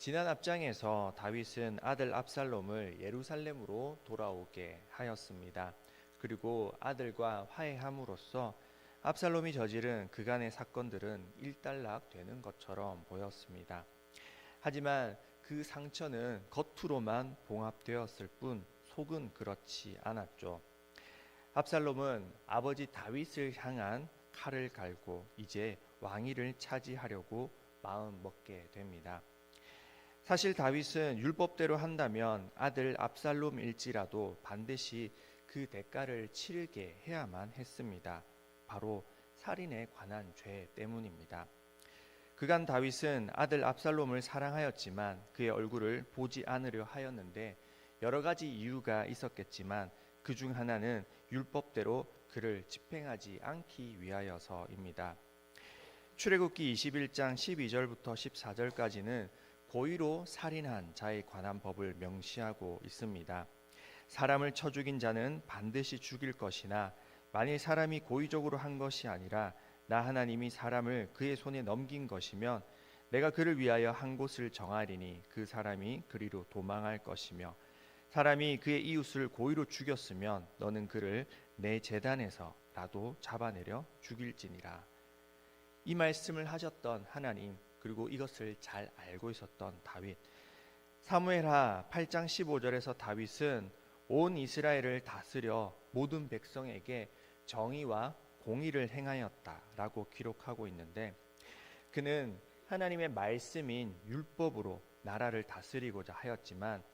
지난 앞장에서 다윗은 아들 압살롬을 예루살렘으로 돌아오게 하였습니다. 그리고 아들과 화해함으로써 압살롬이 저지른 그간의 사건들은 일단락되는 것처럼 보였습니다. 하지만 그 상처는 겉으로만 봉합되었을 뿐 속은 그렇지 않았죠. 압살롬은 아버지 다윗을 향한 칼을 갈고 이제 왕위를 차지하려고 마음 먹게 됩니다. 사실 다윗은 율법대로 한다면 아들 압살롬일지라도 반드시 그 대가를 치르게 해야만 했습니다. 바로 살인에 관한 죄 때문입니다. 그간 다윗은 아들 압살롬을 사랑하였지만 그의 얼굴을 보지 않으려 하였는데 여러 가지 이유가 있었겠지만 그 중 하나는 율법대로 그를 집행하지 않기 위하여서입니다. 출애굽기 21장 12절부터 14절까지는 고의로 살인한 자에 관한 법을 명시하고 있습니다. 사람을 쳐 죽인 자는 반드시 죽일 것이나 만일 사람이 고의적으로 한 것이 아니라 나 하나님이 사람을 그의 손에 넘긴 것이면 내가 그를 위하여 한 곳을 정하리니 그 사람이 그리로 도망할 것이며 사람이 그의 이웃을 고의로 죽였으면 너는 그를 내 제단에서 나도 잡아내려 죽일지니라. 이 말씀을 하셨던 하나님, 그리고 이것을 잘 알고 있었던 다윗. 사무엘하 8장 15절에서 다윗은 온 이스라엘을 다스려 모든 백성에게 정의와 공의를 행하였다라고 기록하고 있는데, 그는 하나님의 말씀인 율법으로 나라를 다스리고자 하였지만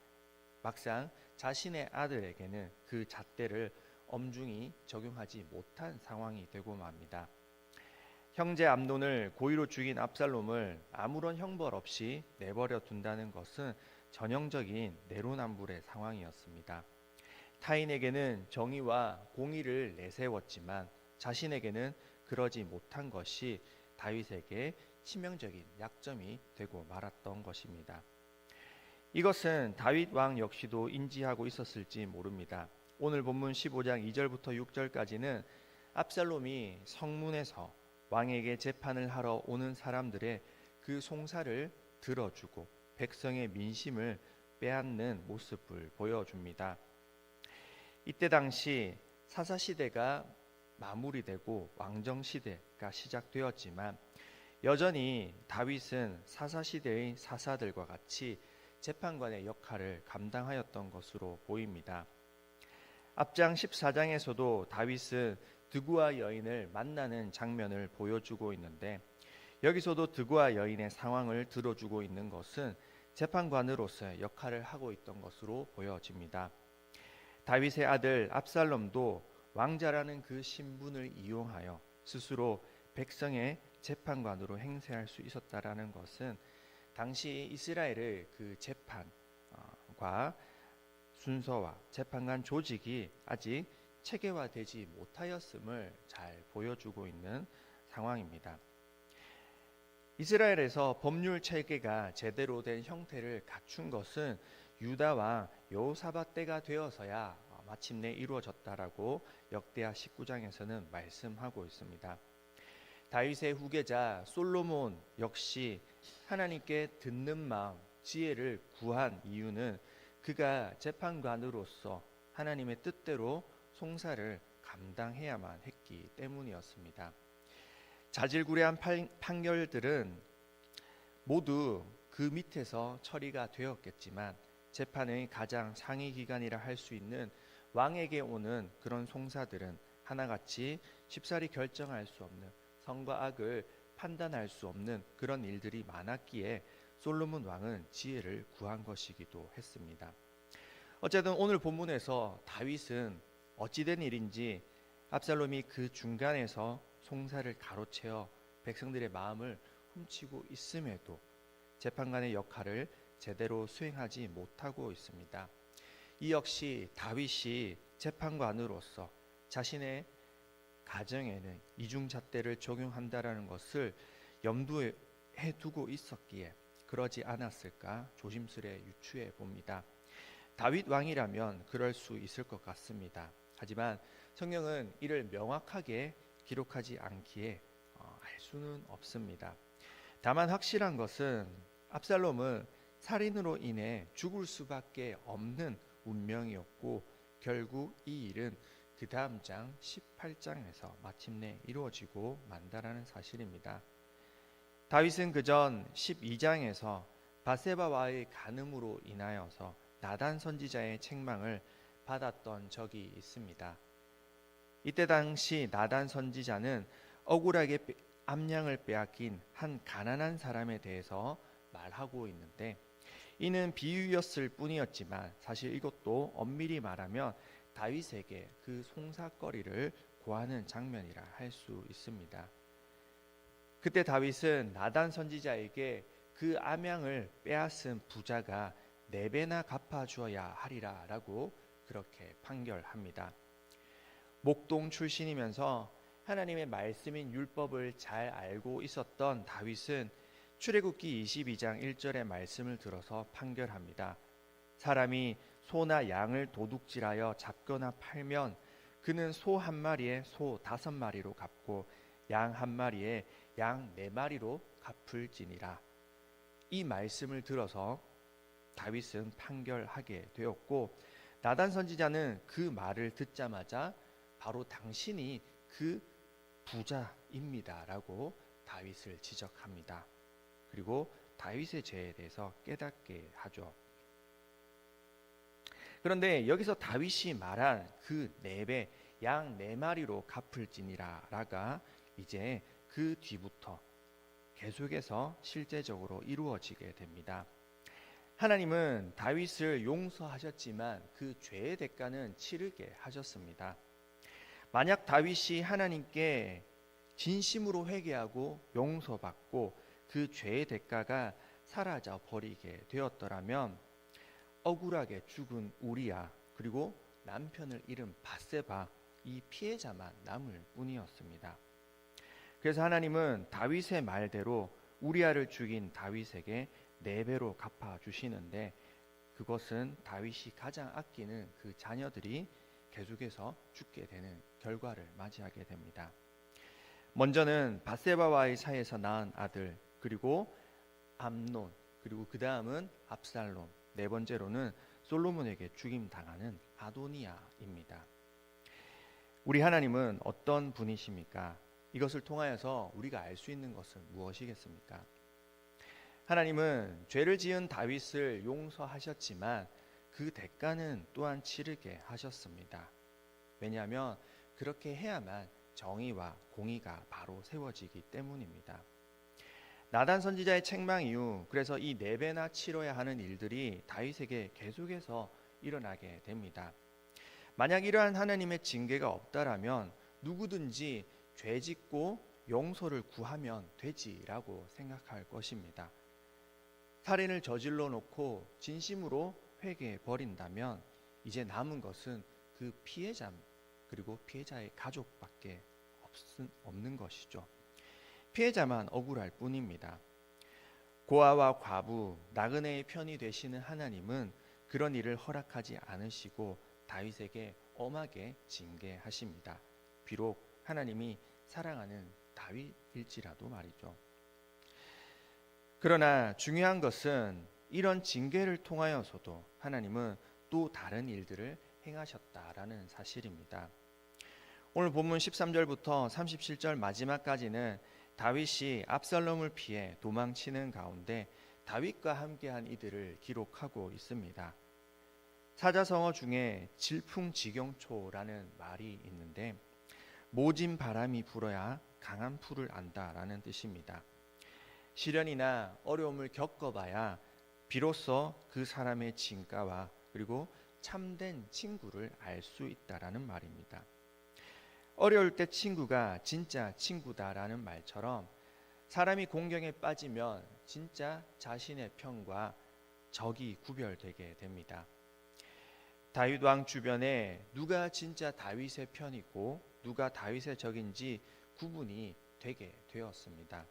막상 자신의 아들에게는 그 잣대를 엄중히 적용하지 못한 상황이 되고 맙니다. 형제 암논을 고의로 죽인 압살롬을 아무런 형벌 없이 내버려 둔다는 것은 전형적인 내로남불의 상황이었습니다. 타인에게는 정의와 공의를 내세웠지만 자신에게는 그러지 못한 것이 다윗에게 치명적인 약점이 되고 말았던 것입니다. 이것은 다윗 왕 역시도 인지하고 있었을지 모릅니다. 오늘 본문 15장 2절부터 6절까지는 압살롬이 성문에서 왕에게 재판을 하러 오는 사람들의 그 송사를 들어주고 백성의 민심을 빼앗는 모습을 보여줍니다. 이때 당시 사사시대가 마무리되고 왕정시대가 시작되었지만 여전히 다윗은 사사시대의 사사들과 같이 재판관의 역할을 감당하였던 것으로 보입니다. 앞장 14장에서도 다윗은 드구아 여인을 만나는 장면을 보여주고 있는데 여기서도 드구아 여인의 상황을 들어주고 있는 것은 재판관으로서의 역할을 하고 있던 것으로 보여집니다. 다윗의 아들 압살롬도 왕자라는 그 신분을 이용하여 스스로 백성의 재판관으로 행세할 수 있었다라는 것은 당시 이스라엘의 그 재판과 순서와 재판관 조직이 아직 체계화되지 못하였음을 잘 보여주고 있는 상황입니다. 이스라엘에서 법률 체계가 제대로 된 형태를 갖춘 것은 유다와 여호사밧 때가 되어서야 마침내 이루어졌다라고 역대하 19장에서는 말씀하고 있습니다. 다윗의 후계자 솔로몬 역시 하나님께 듣는 마음, 지혜를 구한 이유는 그가 재판관으로서 하나님의 뜻대로 송사를 감당해야만 했기 때문이었습니다. 자질구레한 판결들은 모두 그 밑에서 처리가 되었겠지만 재판의 가장 상위 기관이라 할 수 있는 왕에게 오는 그런 송사들은 하나같이 쉽사리 결정할 수 없는, 선과 악을 판단할 수 없는 그런 일들이 많았기에 솔로몬 왕은 지혜를 구한 것이기도 했습니다. 어쨌든 오늘 본문에서 다윗은 어찌된 일인지 압살롬이 그 중간에서 송사를 가로채어 백성들의 마음을 훔치고 있음에도 재판관의 역할을 제대로 수행하지 못하고 있습니다. 이 역시 다윗이 재판관으로서 자신의 가정에는 이중잣대를 적용한다라는 것을 염두에 두고 있었기에 그러지 않았을까 조심스레 유추해 봅니다. 다윗 왕이라면 그럴 수 있을 것 같습니다. 하지만 성경은 이를 명확하게 기록하지 않기에 알 수는 없습니다. 다만 확실한 것은 압살롬은 살인으로 인해 죽을 수밖에 없는 운명이었고 결국 이 일은 그 다음 장 18장에서 마침내 이루어지고 만다라는 사실입니다. 다윗은 그전 12장에서 바세바와의 간음으로 인하여서 나단 선지자의 책망을 받았던 적이 있습니다. 이때 당시 나단 선지자는 억울하게 암양을 빼앗긴 한 가난한 사람에 대해서 말하고 있는데 이는 비유였을 뿐이었지만 사실 이것도 엄밀히 말하면 다윗에게 그 송사거리를 고하는 장면이라 할 수 있습니다. 그때 다윗은 나단 선지자에게 그 암양을 빼앗은 부자가 4배나 갚아주어야 하리라 라고 그렇게 판결합니다. 목동 출신이면서 하나님의 말씀인 율법을 잘 알고 있었던 다윗은 출애굽기 22장 1절의 말씀을 들어서 판결합니다. 사람이 소나 양을 도둑질하여 잡거나 팔면 그는 소 한 마리에 소 5마리로 갚고 양 한 마리에 양 4마리로 갚을지니라. 이 말씀을 들어서 다윗은 판결하게 되었고 나단 선지자는 그 말을 듣자마자 바로 당신이 그 부자입니다라고 다윗을 지적합니다. 그리고 다윗의 죄에 대해서 깨닫게 하죠. 그런데 여기서 다윗이 말한 그 4배 양 4마리로 갚을지니라가 이제 그 뒤부터 계속해서 실제적으로 이루어지게 됩니다. 하나님은 다윗을 용서하셨지만 그 죄의 대가는 치르게 하셨습니다. 만약 다윗이 하나님께 진심으로 회개하고 용서받고 그 죄의 대가가 사라져 버리게 되었더라면 억울하게 죽은 우리야 그리고 남편을 잃은 밧세바 이 피해자만 남을 뿐이었습니다. 그래서 하나님은 다윗의 말대로 우리아를 죽인 다윗에게 4배로 갚아주시는데 그것은 다윗이 가장 아끼는 그 자녀들이 계속해서 죽게 되는 결과를 맞이하게 됩니다. 먼저는 밧세바와의 사이에서 낳은 아들 그리고 암논 그리고 그 다음은 압살롬 4번째로는 솔로몬에게 죽임당하는 아도니아입니다. 우리 하나님은 어떤 분이십니까? 이것을 통하여서 우리가 알 수 있는 것은 무엇이겠습니까? 하나님은 죄를 지은 다윗을 용서하셨지만 그 대가는 또한 치르게 하셨습니다. 왜냐하면 그렇게 해야만 정의와 공의가 바로 세워지기 때문입니다. 나단 선지자의 책망 이후 그래서 이 4배나 치러야 하는 일들이 다윗에게 계속해서 일어나게 됩니다. 만약 이러한 하나님의 징계가 없다라면 누구든지 죄 짓고 용서를 구하면 되지라고 생각할 것입니다. 살인을 저질러 놓고 진심으로 회개해 버린다면 이제 남은 것은 그 피해자 그리고 피해자의 가족밖에 없는 것이죠. 피해자만 억울할 뿐입니다. 고아와 과부, 나그네의 편이 되시는 하나님은 그런 일을 허락하지 않으시고 다윗에게 엄하게 징계하십니다. 비록 하나님이 사랑하는 다윗일지라도 말이죠. 그러나 중요한 것은 이런 징계를 통하여서도 하나님은 또 다른 일들을 행하셨다라는 사실입니다. 오늘 본문 13절부터 37절 마지막까지는 다윗이 압살롬을 피해 도망치는 가운데 다윗과 함께한 이들을 기록하고 있습니다. 사자성어 중에 질풍지경초라는 말이 있는데 모진 바람이 불어야 강한 풀을 안다라는 뜻입니다. 시련이나 어려움을 겪어봐야 비로소 그 사람의 진가와 그리고 참된 친구를 알 수 있다라는 말입니다. 어려울 때 친구가 진짜 친구다라는 말처럼 사람이 공경에 빠지면 진짜 자신의 편과 적이 구별되게 됩니다. 다윗 왕 주변에 누가 진짜 다윗의 편이고 누가 다윗의 적인지 구분이 되게 되었습니다.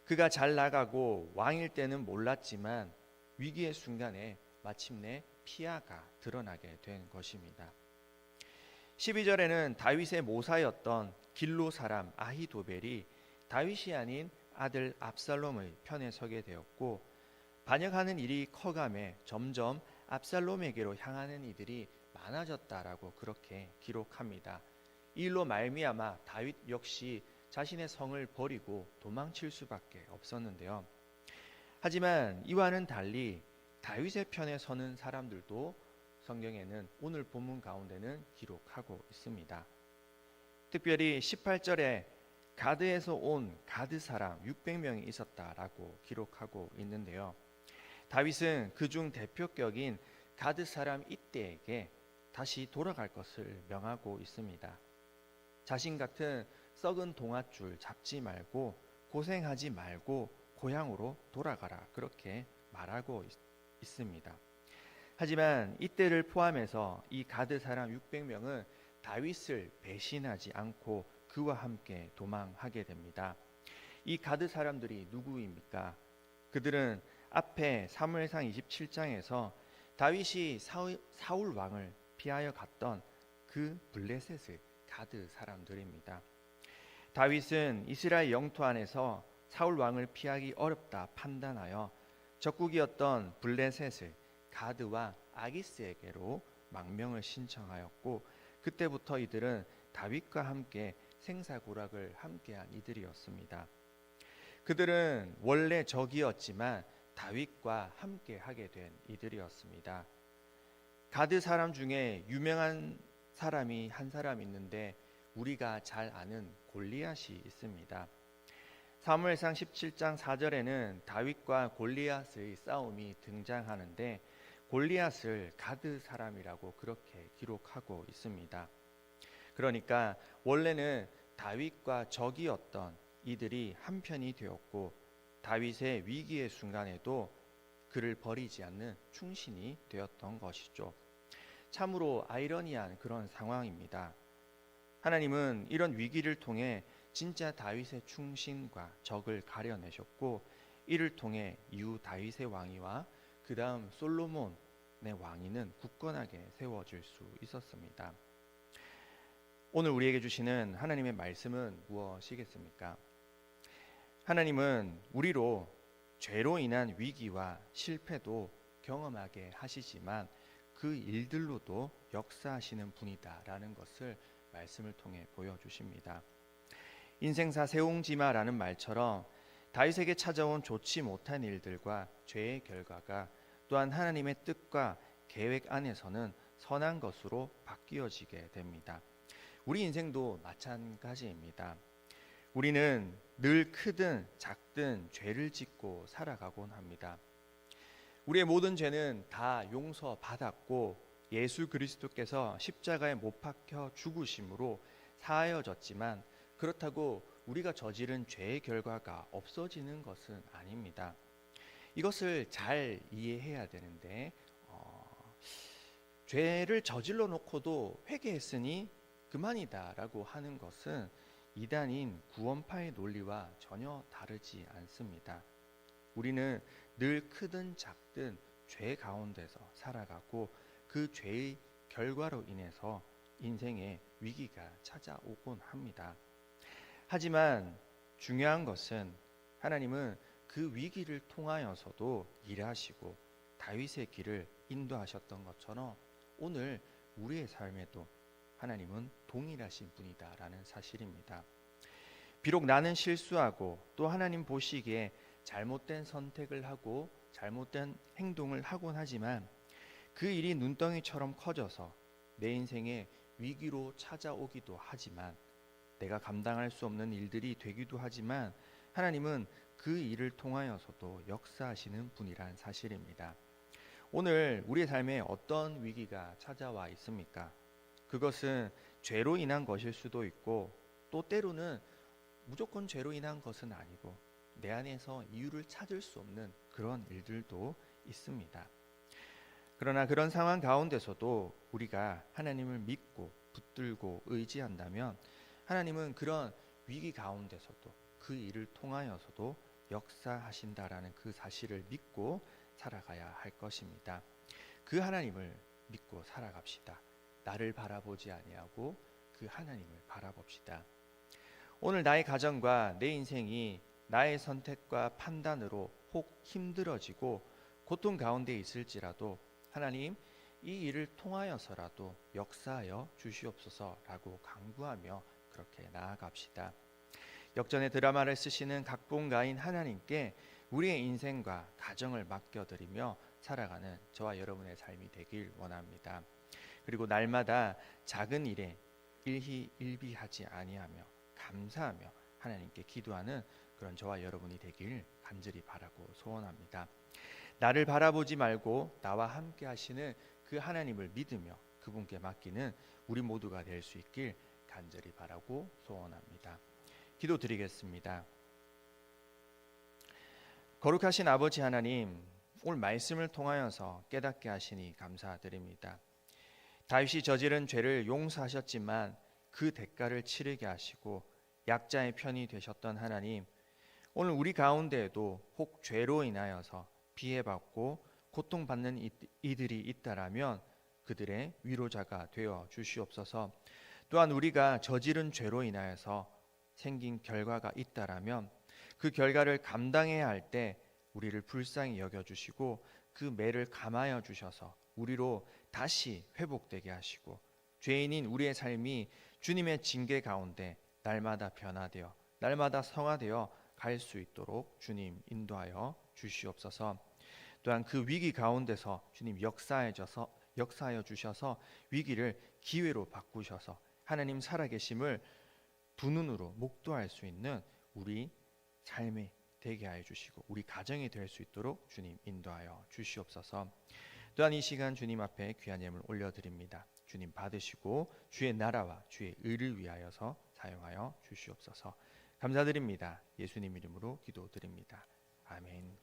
그가 잘 나가고 왕일 때는 몰랐지만 위기의 순간에 마침내 피아가 드러나게 된 것입니다. 12절에는 다윗의 모사였던 길로 사람 아히도벨이 다윗이 아닌 아들 압살롬의 편에 서게 되었고 반역하는 일이 커감에 점점 압살롬에게로 향하는 이들이 많아졌다라고 그렇게 기록합니다. 이 일로 말미암아 다윗 역시 자신의 성을 버리고 도망칠 수밖에 없었는데요. 하지만 이와는 달리 다윗의 편에 서는 사람들도 성경에는 오늘 본문 가운데는 기록하고 있습니다. 특별히 18절에 가드에서 온 가드 사람 600명이 있었다라고 기록하고 있는데요. 다윗은 그중 대표격인 가드 사람 이때에게 다시 돌아갈 것을 명하고 있습니다. 자신 같은 썩은 동아줄 잡지 말고 고생하지 말고 고향으로 돌아가라, 그렇게 말하고 있습니다. 하지만 이때를 포함해서 이 가드 사람 600명은 다윗을 배신하지 않고 그와 함께 도망하게 됩니다. 이 가드 사람들이 누구입니까? 그들은 앞에 사무엘상 27장에서 다윗이 사울 왕을 피하여 갔던 그 블레셋의 가드 사람들입니다. 다윗은 이스라엘 영토 안에서 사울 왕을 피하기 어렵다 판단하여 적국이었던 블레셋의 가드와 아기스에게로 망명을 신청하였고, 그때부터 이들은 다윗과 함께 생사고락을 함께한 이들이었습니다. 그들은 원래 적이었지만 다윗과 함께하게 된 이들이었습니다. 가드 사람 중에 유명한 사람이 한 사람 있는데 우리가 잘 아는 골리앗이 있습니다. 사무엘상 17장 4절에는 다윗과 골리앗의 싸움이 등장하는데 골리앗을 가드 사람이라고 그렇게 기록하고 있습니다. 그러니까 원래는 다윗과 적이었던 이들이 한편이 되었고 다윗의 위기의 순간에도 그를 버리지 않는 충신이 되었던 것이죠. 참으로 아이러니한 그런 상황입니다. 하나님은 이런 위기를 통해 진짜 다윗의 충신과 적을 가려내셨고, 이를 통해 이후 다윗의 왕위와 그 다음 솔로몬의 왕위는 굳건하게 세워질 수 있었습니다. 오늘 우리에게 주시는 하나님의 말씀은 무엇이겠습니까? 하나님은 우리로 죄로 인한 위기와 실패도 경험하게 하시지만 그 일들로도 역사하시는 분이다라는 것을 말씀을 통해 보여주십니다. 인생사 세옹지마라는 말처럼 다윗에게 찾아온 좋지 못한 일들과 죄의 결과가 또한 하나님의 뜻과 계획 안에서는 선한 것으로 바뀌어지게 됩니다. 우리 인생도 마찬가지입니다. 우리는 늘 크든 작든 죄를 짓고 살아가곤 합니다. 우리의 모든 죄는 다 용서받았고 예수 그리스도께서 십자가에 못 박혀 죽으심으로 사하여졌지만 그렇다고 우리가 저지른 죄의 결과가 없어지는 것은 아닙니다. 이것을 잘 이해해야 되는데 죄를 저질러 놓고도 회개했으니 그만이다라고 하는 것은 이단인 구원파의 논리와 전혀 다르지 않습니다. 우리는 늘 크든 작든 죄 가운데서 살아가고 그 죄의 결과로 인해서 인생의 위기가 찾아오곤 합니다. 하지만 중요한 것은 하나님은 그 위기를 통하여서도 일하시고 다윗의 길을 인도하셨던 것처럼 오늘 우리의 삶에도 하나님은 동일하신 분이다라는 사실입니다. 비록 나는 실수하고 또 하나님 보시기에 잘못된 선택을 하고 잘못된 행동을 하곤 하지만 그 일이 눈덩이처럼 커져서 내 인생에 위기로 찾아오기도 하지만 내가 감당할 수 없는 일들이 되기도 하지만 하나님은 그 일을 통하여서도 역사하시는 분이란 사실입니다. 오늘 우리의 삶에 어떤 위기가 찾아와 있습니까? 그것은 죄로 인한 것일 수도 있고 또 때로는 무조건 죄로 인한 것은 아니고 내 안에서 이유를 찾을 수 없는 그런 일들도 있습니다. 그러나 그런 상황 가운데서도 우리가 하나님을 믿고 붙들고 의지한다면 하나님은 그런 위기 가운데서도 그 일을 통하여서도 역사하신다라는 그 사실을 믿고 살아가야 할 것입니다. 그 하나님을 믿고 살아갑시다. 나를 바라보지 아니하고 그 하나님을 바라봅시다. 오늘 나의 가정과 내 인생이 나의 선택과 판단으로 혹 힘들어지고 고통 가운데 있을지라도 하나님 이 일을 통하여서라도 역사하여 주시옵소서라고 간구하며 그렇게 나아갑시다. 역전의 드라마를 쓰시는 각본가인 하나님께 우리의 인생과 가정을 맡겨드리며 살아가는 저와 여러분의 삶이 되길 원합니다. 그리고 날마다 작은 일에 일희일비하지 아니하며 감사하며 하나님께 기도하는 그런 저와 여러분이 되길 간절히 바라고 소원합니다. 나를 바라보지 말고 나와 함께 하시는 그 하나님을 믿으며 그분께 맡기는 우리 모두가 될 수 있길 간절히 바라고 소원합니다. 기도드리겠습니다. 거룩하신 아버지 하나님, 오늘 말씀을 통하여서 깨닫게 하시니 감사드립니다. 다윗이 저지른 죄를 용서하셨지만 그 대가를 치르게 하시고 약자의 편이 되셨던 하나님, 오늘 우리 가운데에도 혹 죄로 인하여서 피해받고 고통받는 이들이 있다라면 그들의 위로자가 되어 주시옵소서. 또한 우리가 저지른 죄로 인하여서 생긴 결과가 있다라면 그 결과를 감당해야 할 때 우리를 불쌍히 여겨주시고 그 매를 감하여 주셔서 우리로 다시 회복되게 하시고 죄인인 우리의 삶이 주님의 징계 가운데 날마다 변화되어 날마다 성화되어 갈 수 있도록 주님 인도하여 주시옵소서. 또한 그 위기 가운데서 주님 역사하여 주셔서 위기를 기회로 바꾸셔서 하나님 살아계심을 두 눈으로 목도할 수 있는 우리 삶이 되게 하여 주시고 우리 가정이 될 수 있도록 주님 인도하여 주시옵소서. 또한 이 시간 주님 앞에 귀한 예물 올려드립니다. 주님 받으시고 주의 나라와 주의 의를 위하여서 사용하여 주시옵소서. 감사드립니다. 예수님 이름으로 기도드립니다. 아멘.